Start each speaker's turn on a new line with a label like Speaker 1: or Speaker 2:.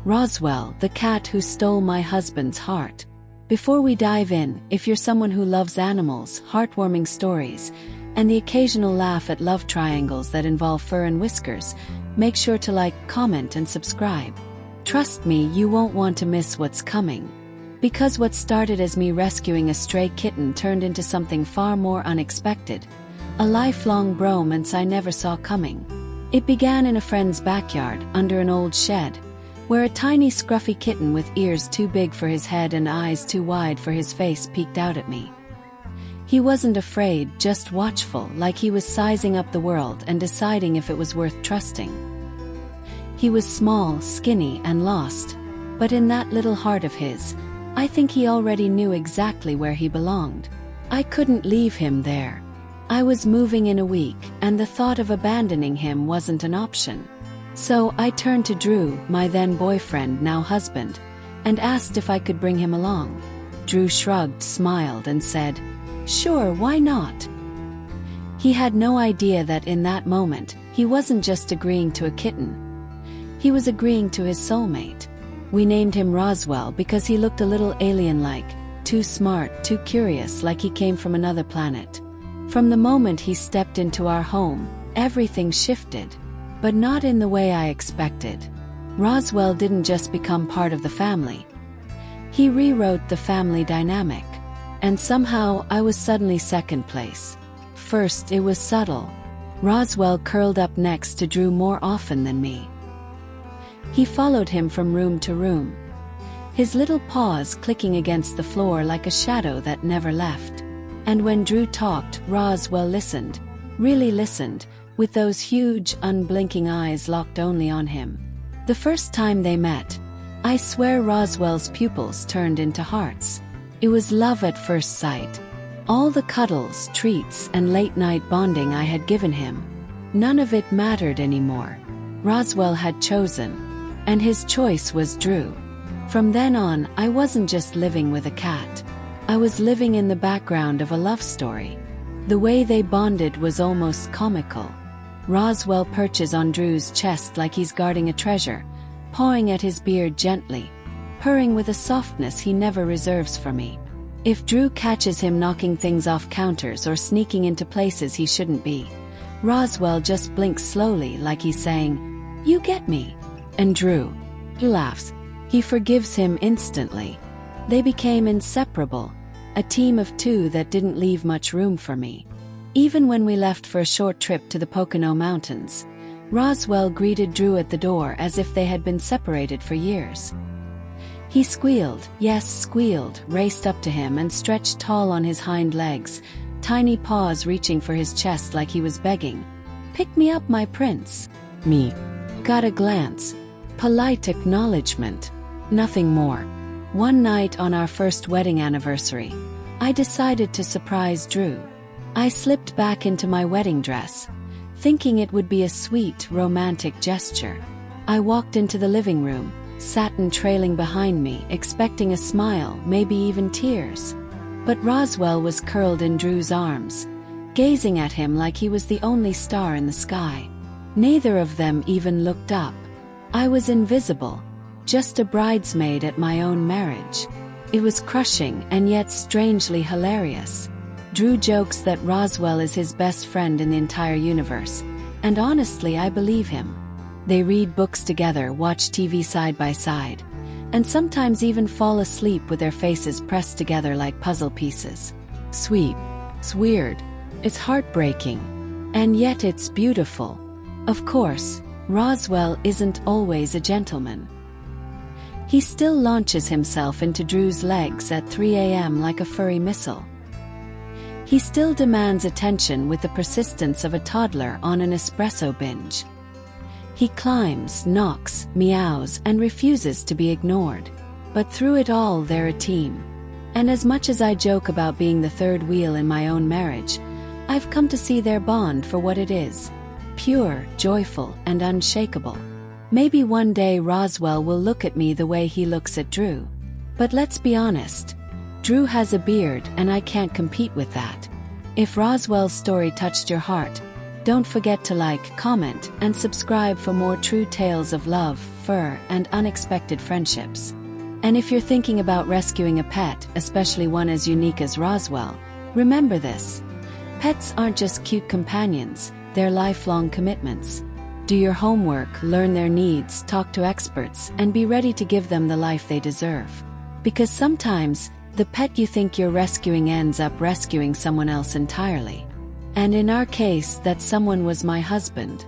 Speaker 1: Roswell, the cat who stole my husband's heart. Before we dive in, if you're someone who loves animals, heartwarming stories, and the occasional laugh at love triangles that involve fur and whiskers, make sure to like, comment, and subscribe. Trust me, you won't want to miss what's coming. Because what started as me rescuing a stray kitten turned into something far more unexpected. A lifelong bromance I never saw coming. It began in a friend's backyard, under an old shed, where a tiny scruffy kitten with ears too big for his head and eyes too wide for his face peeked out at me. He wasn't afraid, just watchful, like he was sizing up the world and deciding if it was worth trusting. He was small, skinny, and lost, but in that little heart of his, I think he already knew exactly where he belonged. I couldn't leave him there. I was moving in a week, and the thought of abandoning him wasn't an option. So I turned to Drew, my then boyfriend, now husband, and asked if I could bring him along. Drew shrugged, smiled, and said, "Sure, why not?" He had no idea that in that moment, he wasn't just agreeing to a kitten. He was agreeing to his soulmate. We named him Roswell because he looked a little alien-like, too smart, too curious, like he came from another planet. From the moment he stepped into our home, everything shifted. But not in the way I expected. Roswell didn't just become part of the family. He rewrote the family dynamic. And somehow, I was suddenly second place. First, it was subtle. Roswell curled up next to Drew more often than me. He followed him from room to room, his little paws clicking against the floor like a shadow that never left. And when Drew talked, Roswell listened, really listened, with those huge, unblinking eyes locked only on him. The first time they met, I swear Roswell's pupils turned into hearts. It was love at first sight. All the cuddles, treats, and late-night bonding I had given him, none of it mattered anymore. Roswell had chosen, and his choice was Drew. From then on, I wasn't just living with a cat. I was living in the background of a love story. The way they bonded was almost comical. Roswell perches on Drew's chest like he's guarding a treasure, pawing at his beard gently, purring with a softness he never reserves for me. If Drew catches him knocking things off counters or sneaking into places he shouldn't be, Roswell just blinks slowly like he's saying, "You get me." And Drew laughs. He forgives him instantly. They became inseparable, a team of two that didn't leave much room for me. Even when we left for a short trip to the Pocono Mountains, Roswell greeted Drew at the door as if they had been separated for years. He squealed, yes, squealed, raced up to him and stretched tall on his hind legs, tiny paws reaching for his chest like he was begging, "Pick me up, my prince." Me. Got a glance. Polite acknowledgement. Nothing more. One night on our first wedding anniversary, I decided to surprise Drew. I slipped back into my wedding dress, thinking it would be a sweet, romantic gesture. I walked into the living room, satin trailing behind me, expecting a smile, maybe even tears. But Roswell was curled in Drew's arms, gazing at him like he was the only star in the sky. Neither of them even looked up. I was invisible, just a bridesmaid at my own marriage. It was crushing and yet strangely hilarious. Drew jokes that Roswell is his best friend in the entire universe, and honestly I believe him. They read books together, watch TV side by side, and sometimes even fall asleep with their faces pressed together like puzzle pieces. Sweet. It's weird. It's heartbreaking. And yet it's beautiful. Of course, Roswell isn't always a gentleman. He still launches himself into Drew's legs at 3 a.m. like a furry missile. He still demands attention with the persistence of a toddler on an espresso binge. He climbs, knocks, meows, and refuses to be ignored. But through it all, they're a team. And as much as I joke about being the third wheel in my own marriage, I've come to see their bond for what it is. Pure, joyful, and unshakable. Maybe one day Roswell will look at me the way he looks at Drew. But let's be honest. Drew has a beard and I can't compete with that. If Roswell's story touched your heart, don't forget to like, comment, and subscribe for more true tales of love, fur and unexpected friendships. And if you're thinking about rescuing a pet, especially one as unique as Roswell, remember this. Pets aren't just cute companions, they're lifelong commitments. Do your homework, learn their needs, talk to experts, and be ready to give them the life they deserve. Because sometimes, the pet you think you're rescuing ends up rescuing someone else entirely. And in our case, that someone was my husband.